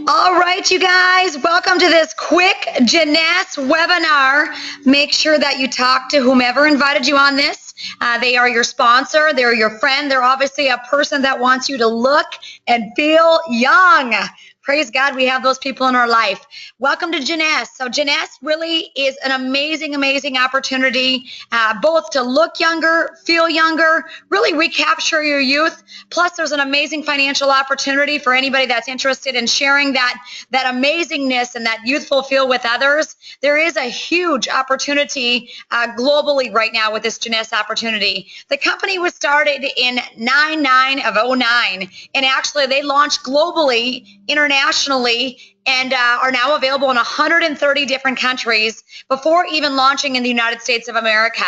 All right, you guys, welcome to this quick Jeunesse webinar. Make sure that you talk to whomever invited you on this. They are your sponsor, they're your friend, they're obviously a person that wants you to look and feel young. Praise God, we have those people in our life. Welcome to Jeunesse. So Jeunesse really is an amazing, amazing opportunity, both to look younger, feel younger, really recapture your youth. Plus, there's an amazing financial opportunity for anybody that's interested in sharing that amazingness and that youthful feel with others. There is a huge opportunity globally right now with this Jeunesse opportunity. The company was started in 9/9/09, and actually they launched globally, internationally, and are now available in 130 different countries before even launching in the United States of America.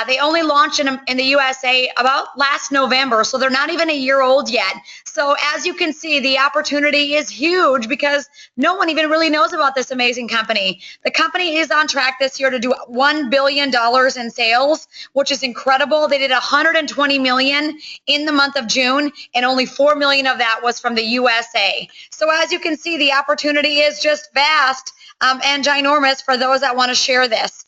They only launched in the USA about last November, so they're not even a year old yet. So as you can see, the opportunity is huge because no one even really knows about this amazing company. The company is on track this year to do $1 billion in sales, which is incredible. They did 120 million in the month of June, and only 4 million of that was from the USA. So as you can see, the opportunity is just vast and ginormous for those that want to share this.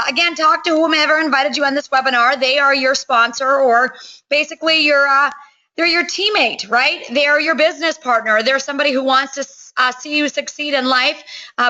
Again, talk to whomever invited you on this webinar. They are your sponsor, or basically they're your teammate, right? They're your business partner. They're somebody who wants to see you succeed in life,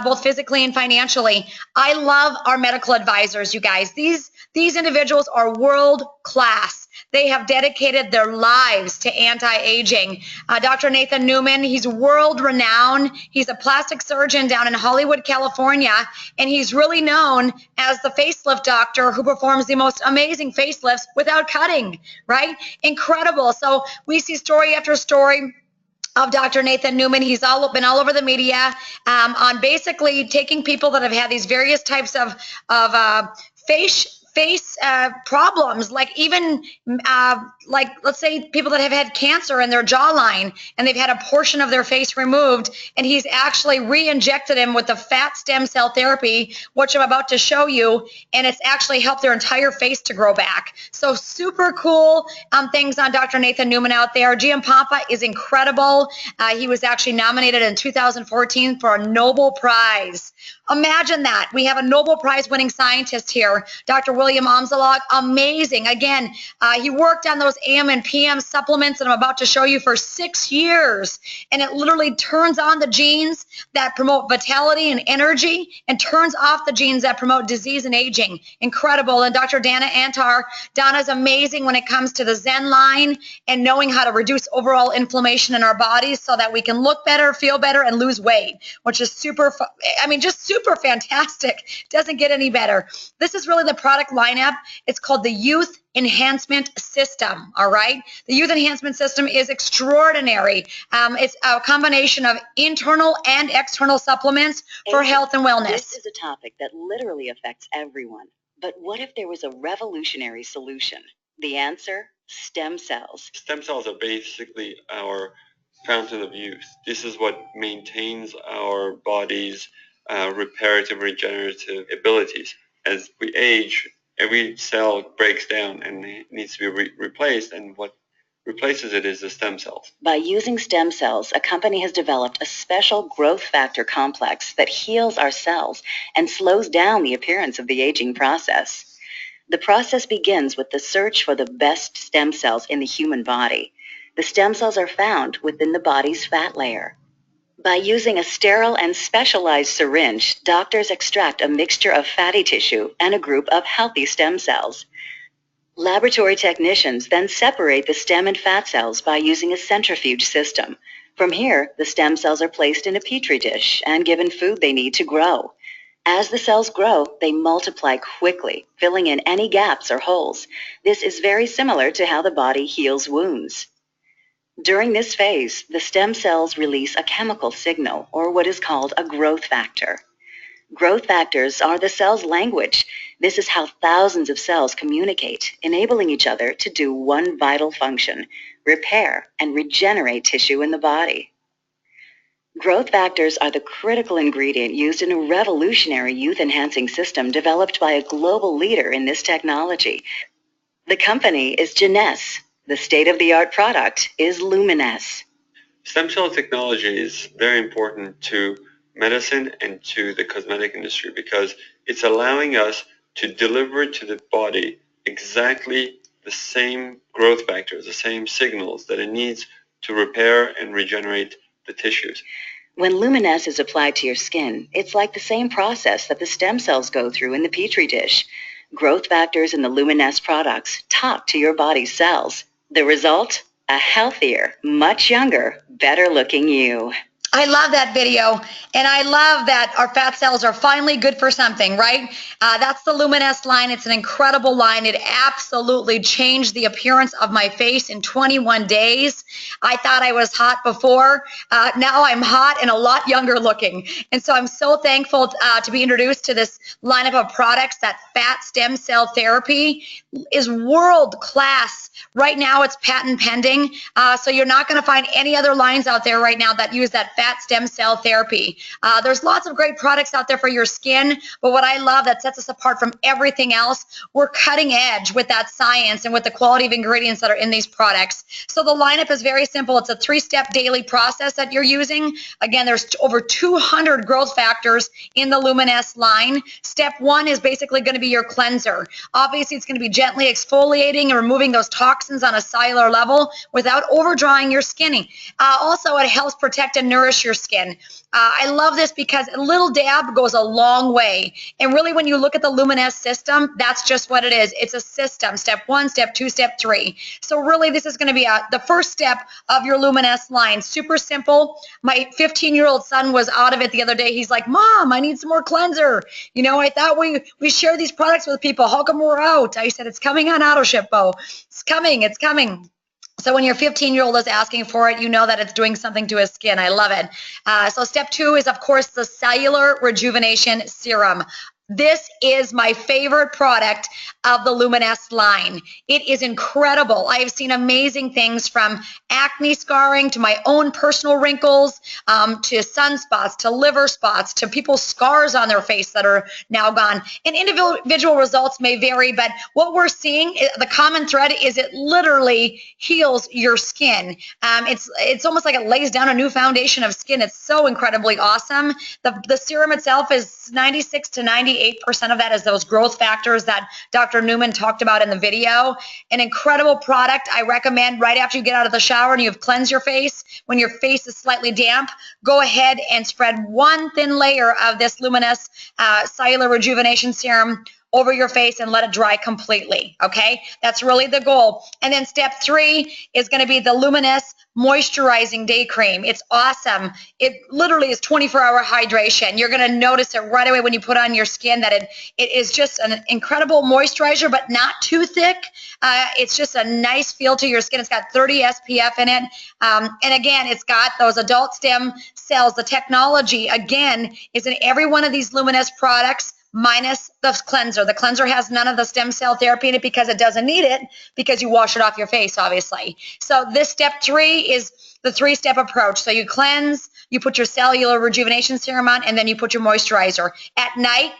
both physically and financially. I love our medical advisors, you guys. These individuals are world class. They have dedicated their lives to anti-aging. Dr. Nathan Newman, he's world renowned. He's a plastic surgeon down in Hollywood, California, and he's really known as the facelift doctor who performs the most amazing facelifts without cutting, right? Incredible. So we see story after story of Dr. Nathan Newman. He's been all over the media on basically taking people that have had these various types of face problems, like even like, let's say, people that have had cancer in their jawline and they've had a portion of their face removed, and he's actually re-injected them with the fat stem cell therapy, which I'm about to show you, and it's actually helped their entire face to grow back. So super cool things on Dr. Nathan Newman out there. Giampampa is incredible. He was actually nominated in 2014 for a Nobel Prize. Imagine that. We have a Nobel Prize winning scientist here, Dr. William Omzalog. Amazing. Again, he worked on those AM and PM supplements that I'm about to show you for 6 years, and it literally turns on the genes that promote vitality and energy and turns off the genes that promote disease and aging. Incredible. And Dr. Dana Antar, Dana's amazing when it comes to the Zen line and knowing how to reduce overall inflammation in our bodies so that we can look better, feel better, and lose weight, which is just super fantastic. Doesn't get any better. This is really the product lineup. It's called the Youth Enhancement System. All right. The Youth Enhancement System is extraordinary. It's a combination of internal and external supplements for health and wellness. This is a topic that literally affects everyone. But what if there was a revolutionary solution? The answer? Stem cells. Stem cells are basically our fountain of youth. This is what maintains our body's reparative, regenerative abilities. As we age, every cell breaks down and it needs to be replaced, and what replaces it is the stem cells. By using stem cells, a company has developed a special growth factor complex that heals our cells and slows down the appearance of the aging process. The process begins with the search for the best stem cells in the human body. The stem cells are found within the body's fat layer. By using a sterile and specialized syringe, doctors extract a mixture of fatty tissue and a group of healthy stem cells. Laboratory technicians then separate the stem and fat cells by using a centrifuge system. From here, the stem cells are placed in a petri dish and given food they need to grow. As the cells grow, they multiply quickly, filling in any gaps or holes. This is very similar to how the body heals wounds. During this phase, the stem cells release a chemical signal, or what is called a growth factor. Growth factors are the cell's language. This is how thousands of cells communicate, enabling each other to do one vital function: repair and regenerate tissue in the body. Growth factors are the critical ingredient used in a revolutionary youth-enhancing system developed by a global leader in this technology. The company is Jeunesse. The state-of-the-art product is Luminesce. Stem cell technology is very important to medicine and to the cosmetic industry because it's allowing us to deliver to the body exactly the same growth factors, the same signals that it needs to repair and regenerate the tissues. When Luminesce is applied to your skin, it's like the same process that the stem cells go through in the Petri dish. Growth factors in the Luminesce products talk to your body's cells. The result? A healthier, much younger, better-looking you. I love that video, and I love that our fat cells are finally good for something, right? That's the Luminesce line. It's an incredible line. It absolutely changed the appearance of my face in 21 days. I thought I was hot before. Now I'm hot and a lot younger looking. And so I'm so thankful to be introduced to this lineup of products. That fat stem cell therapy is world class. Right now it's patent pending, so you're not going to find any other lines out there right now that use that fat stem cell therapy. There's lots of great products out there for your skin, but what I love that sets us apart from everything else, we're cutting edge with that science and with the quality of ingredients that are in these products. So the lineup is very simple. It's a 3-step daily process that you're using. Again, there's over 200 growth factors in the Luminesce line. Step 1 is basically going to be your cleanser. Obviously, it's going to be gently exfoliating and removing those toxins on a cellular level without overdrying your skin. Also, it helps protect and nourish your skin. I love this because a little dab goes a long way. And really, when you look at the Luminesce system, that's just what it is. It's a system. Step 1, step 2, step 3. So really, this is going to be the first step of your Luminesce line. Super simple. My 15-year-old son was out of it the other day. He's like, Mom, I need some more cleanser. You know, I thought we share these products with people. How come we're out? I said, it's coming on AutoShip, Bo. It's coming. It's coming. So when your 15-year-old is asking for it, you know that it's doing something to his skin. I love it. So step 2 is, of course, the Cellular Rejuvenation Serum. This is my favorite product of the Luminesce line. It is incredible. I have seen amazing things from acne scarring to my own personal wrinkles, to sunspots, to liver spots, to people's scars on their face that are now gone. And individual results may vary, but what we're seeing, the common thread is it literally heals your skin. It's almost like it lays down a new foundation of skin. It's so incredibly awesome. The serum itself is 96 to 98% of that is those growth factors that Dr. Newman talked about in the video. An incredible product. I recommend right after you get out of the shower and you've cleansed your face, when your face is slightly damp, go ahead and spread one thin layer of this Luminesce Cellular Rejuvenation Serum over your face and let it dry completely, okay? That's really the goal. And then step 3 is going to be the Luminesce Moisturizing Day Cream. It's awesome. It literally is 24-hour hydration. You're going to notice it right away when you put on your skin that it is just an incredible moisturizer, but not too thick. It's just a nice feel to your skin. It's got 30 SPF in it. And again, it's got those adult stem cells. The technology, again, is in every one of these Luminesce products, minus the cleanser. The cleanser has none of the stem cell therapy in it because it doesn't need it, because you wash it off your face, obviously. So this step 3 is the 3-step approach. So you cleanse, you put your cellular rejuvenation serum on, and then you put your moisturizer. At night,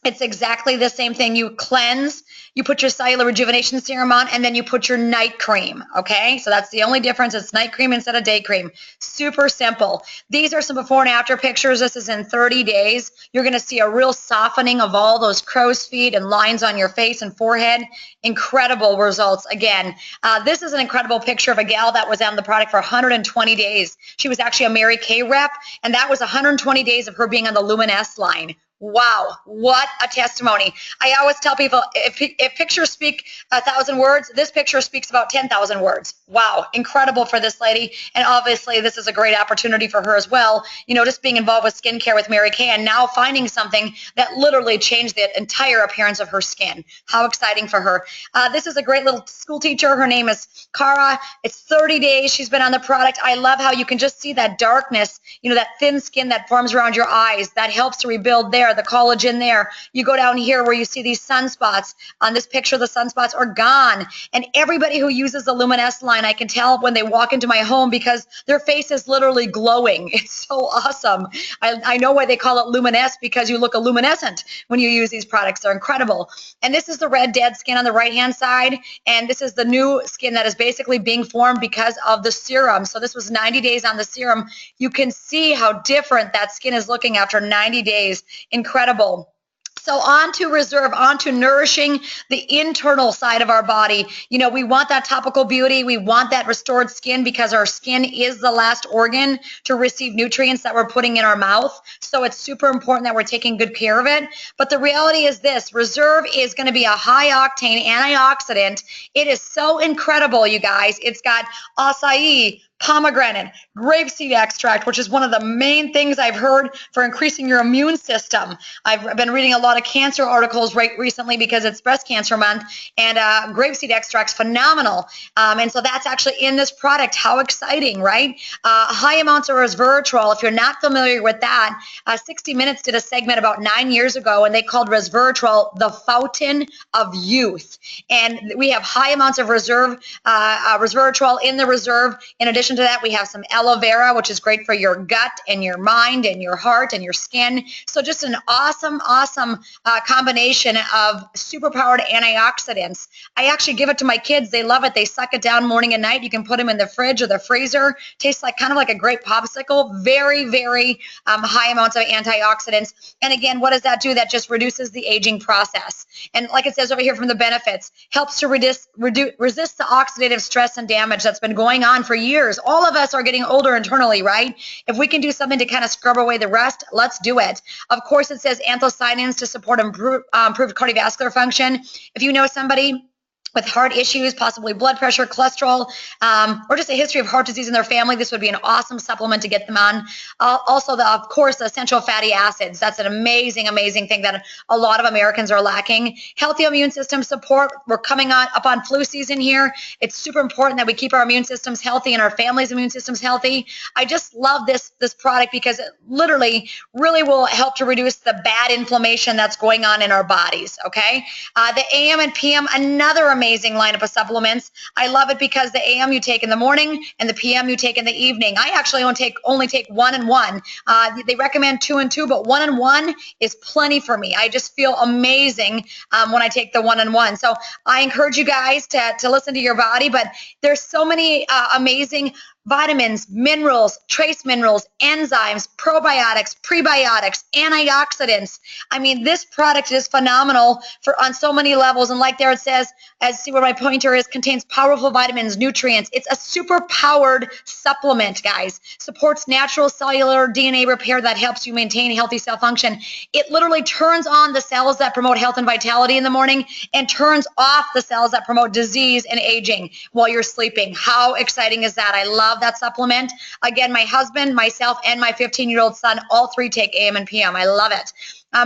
it's exactly the same thing. You cleanse, you put your cellular rejuvenation serum on, and then you put your night cream, okay? So that's the only difference. It's night cream instead of day cream. Super simple. These are some before and after pictures. This is in 30 days. You're going to see a real softening of all those crow's feet and lines on your face and forehead. Incredible results. Again, this is an incredible picture of a gal that was on the product for 120 days. She was actually a Mary Kay rep, and that was 120 days of her being on the Luminesce line. Wow, what a testimony. I always tell people, if pictures speak 1,000 words, this picture speaks about 10,000 words. Wow, incredible for this lady. And obviously, this is a great opportunity for her as well. You know, just being involved with skincare with Mary Kay and now finding something that literally changed the entire appearance of her skin. How exciting for her. This is a great little school teacher. Her name is Cara. It's 30 days she's been on the product. I love how you can just see that darkness, you know, that thin skin that forms around your eyes. That helps to rebuild there. there, the collagen there. You go down here where you see these sunspots. On this picture, the sunspots are gone. And everybody who uses the Luminesce line, I can tell when they walk into my home because their face is literally glowing. It's so awesome. I know why they call it Luminesce, because you look luminescent when you use these products. They're incredible. And this is the red dead skin on the right-hand side. And this is the new skin that is basically being formed because of the serum. So this was 90 days on the serum. You can see how different that skin is looking after 90 days. Incredible. So on to Reserve, on to nourishing the internal side of our body. You know, we want that topical beauty. We want that restored skin because our skin is the last organ to receive nutrients that we're putting in our mouth. So it's super important that we're taking good care of it. But the reality is this, Reserve is going to be a high octane antioxidant. It is so incredible, you guys. It's got acai, pomegranate, grapeseed extract, which is one of the main things I've heard for increasing your immune system. I've been reading a lot of cancer articles recently because it's breast cancer month, and grapeseed extract's phenomenal. And so that's actually in this product. How exciting, right? High amounts of resveratrol. If you're not familiar with that, 60 Minutes did a segment about 9 years ago, and they called resveratrol the fountain of youth. And we have high amounts of resveratrol in the Reserve. In addition to that, we have some aloe vera, which is great for your gut and your mind and your heart and your skin. So just an awesome combination of superpowered antioxidants. I actually give it to my kids. They love it. They suck it down morning and night. You can put them in the fridge or the freezer. Tastes like kind of like a grape popsicle. Very, very high amounts of antioxidants. And again, what does that do? That just reduces the aging process. And like it says over here from the benefits, helps to resist the oxidative stress and damage that's been going on for years. All of us are getting older internally, right? If we can do something to kind of scrub away the rust, let's do it. Of course, it says anthocyanins to support improved cardiovascular function. If you know somebody with heart issues, possibly blood pressure, cholesterol, or just a history of heart disease in their family, this would be an awesome supplement to get them on. Also, of course, the essential fatty acids. That's an amazing thing that a lot of Americans are lacking. Healthy immune system support. We're coming up on flu season here. It's super important that we keep our immune systems healthy and our family's immune systems healthy. I just love this product because it literally really will help to reduce the bad inflammation that's going on in our bodies, okay? The AM and PM, another amazing lineup of supplements. I love it because the AM you take in the morning and the PM you take in the evening. I actually only take 1 and 1. They recommend 2 and 2, but 1 and 1 is plenty for me. I just feel amazing when I take the 1 and 1. So I encourage you guys to listen to your body, but there's so many amazing vitamins, minerals, trace minerals, enzymes, probiotics, prebiotics, antioxidants. I mean, this product is phenomenal on so many levels. And like there it says, see where my pointer is, contains powerful vitamins, nutrients. It's a super powered supplement, guys. Supports natural cellular DNA repair that helps you maintain healthy cell function. It literally turns on the cells that promote health and vitality in the morning and turns off the cells that promote disease and aging while you're sleeping. How exciting is that? I love that supplement. Again, my husband, myself, and my 15-year-old son, all three take AM and PM. I love it.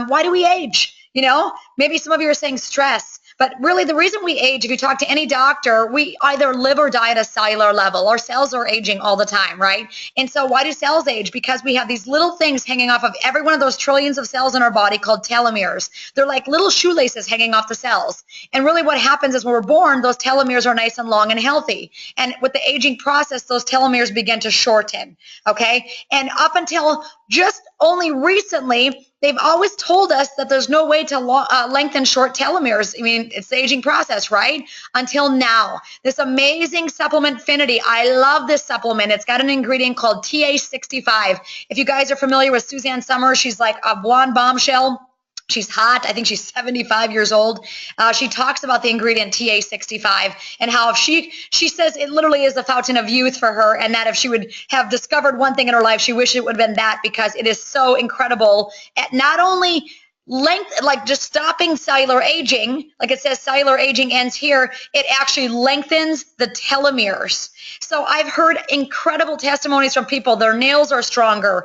Why do we age? You know, maybe some of you are saying stress. But really, the reason we age, if you talk to any doctor, we either live or die at a cellular level. Our cells are aging all the time, right? And so why do cells age? Because we have these little things hanging off of every one of those trillions of cells in our body called telomeres. They're like little shoelaces hanging off the cells. And really what happens is when we're born, those telomeres are nice and long and healthy. And with the aging process, those telomeres begin to shorten, okay? And up until just only recently, they've always told us that there's no way to lengthen short telomeres. I mean, it's the aging process, right? Until now. This amazing supplement, Finity. I love this supplement. It's got an ingredient called TA65. If you guys are familiar with Suzanne Summers, she's like a blonde bombshell. She's hot. I think she's 75 years old. She talks about the ingredient TA65 and how if she says it literally is the fountain of youth for her, and that if she would have discovered one thing in her life, she wished it would have been that, because it is so incredible at not only like just stopping cellular aging, like it says cellular aging ends here, it actually lengthens the telomeres. So I've heard incredible testimonies from people. Their nails are stronger.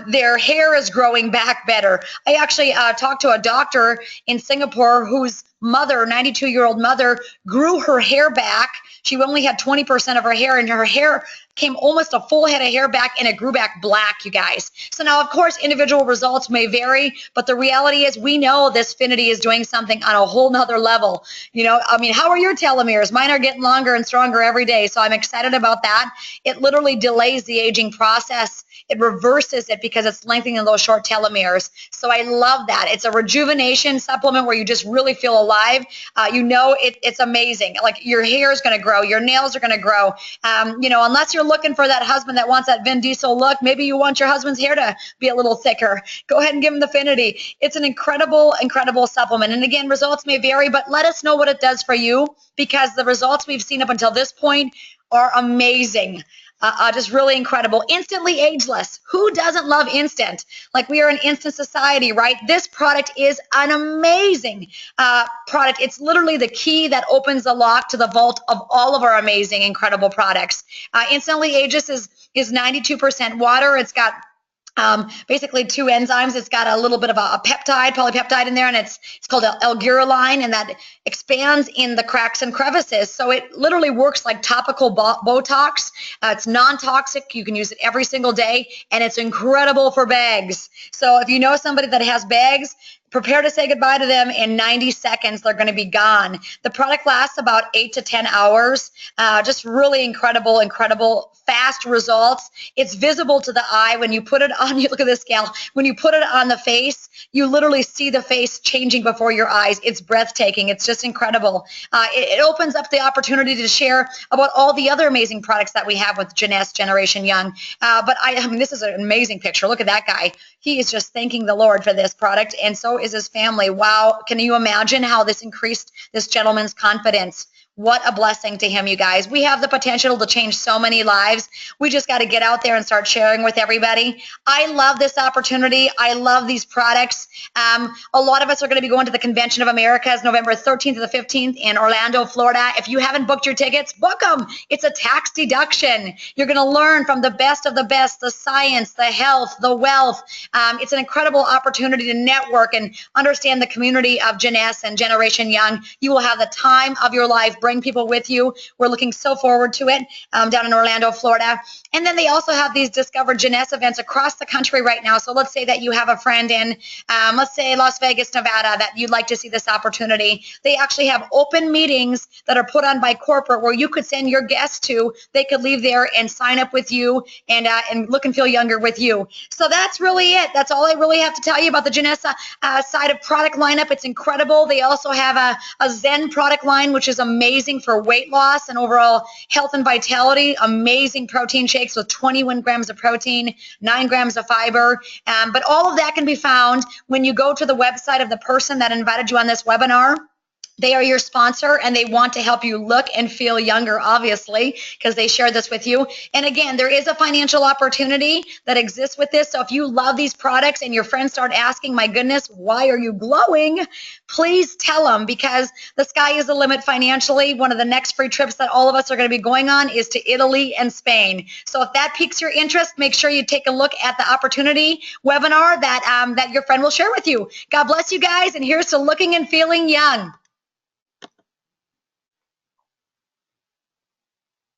Their hair is growing back better. I actually talked to a doctor in Singapore whose mother, 92-year-old mother, grew her hair back. She only had 20% of her hair, and her hair came almost a full head of hair back, and it grew back black, you guys. So now, of course, individual results may vary, but the reality is we know this Finity is doing something on a whole nother level. You know, I mean, how are your telomeres? Mine are getting longer and stronger every day, so I'm excited about that. It literally delays the aging process. It reverses it because it's lengthening those short telomeres. So I love that. It's a rejuvenation supplement where you just really feel alive. You know, it's amazing. Like your hair is going to grow, your nails are going to grow. You know, unless you're looking for that husband that wants that Vin Diesel look, maybe you want your husband's hair to be a little thicker. Go ahead and give him the Finity. It's an incredible, incredible supplement. And again, results may vary, but let us know what it does for you, because the results we've seen up until this point are amazing. Just really incredible. Instantly ageless. Who doesn't love instant? Like, we are an instant society, right? This product is an amazing product. It's literally the key that opens the lock to the vault of all of our amazing, incredible products. Instantly ageless is 92% water. It's got basically two enzymes. It's got a little bit of a peptide, polypeptide in there, and it's called L-guroline, and that expands in the cracks and crevices. So it literally works like topical Botox. It's non-toxic. You can use it every single day, and it's incredible for bags. So if you know somebody that has bags, prepare to say goodbye to them. In 90 seconds, they're going to be gone. The product lasts about 8 to 10 hours. Just really incredible, fast results. It's visible to the eye when you put it on. You look at this scale. When you put it on the face, you literally see the face changing before your eyes. It's breathtaking. It's just incredible. It opens up the opportunity to share about all the other amazing products that we have with Jeunesse Generation Young. But I mean, this is an amazing picture. Look at that guy. He is just thanking the Lord for this product, and so is his family. Wow. Can you imagine how this increased this gentleman's confidence? What a blessing to him, you guys. We have the potential to change so many lives. We just got to get out there and start sharing with everybody. I love this opportunity. I love these products. A lot of us are going to be going to the Convention of Americas November 13th to the 15th in Orlando, Florida. If you haven't booked your tickets, book them. It's a tax deduction. You're going to learn from the best of the best, the science, the health, the wealth. It's an incredible opportunity to network and understand the community of Jeunesse and Generation Young. You will have the time of your life. Bring people with you. We're looking so forward to it down in Orlando, Florida. And then they also have these Discover Jeunesse events across the country right now. So let's say that you have a friend in, let's say, Las Vegas, Nevada, that you'd like to see this opportunity. They actually have open meetings that are put on by corporate where you could send your guests to. They could leave there and sign up with you and look and feel younger with you. So that's really it. That's all I really have to tell you about the Jeunesse side of product lineup. It's incredible. They also have a Zen product line, which is amazing for weight loss and overall health and vitality. Amazing protein shakes with 21 grams of protein, 9 grams of fiber. But all of that can be found when you go to the website of the person that invited you on this webinar. They are your sponsor, and they want to help you look and feel younger, obviously, because they share this with you. And again, there is a financial opportunity that exists with this. So if you love these products and your friends start asking, my goodness, why are you glowing? Please tell them, because the sky is the limit financially. One of the next free trips that all of us are going to be going on is to Italy and Spain. So if that piques your interest, make sure you take a look at the opportunity webinar that your friend will share with you. God bless you guys, and here's to looking and feeling young.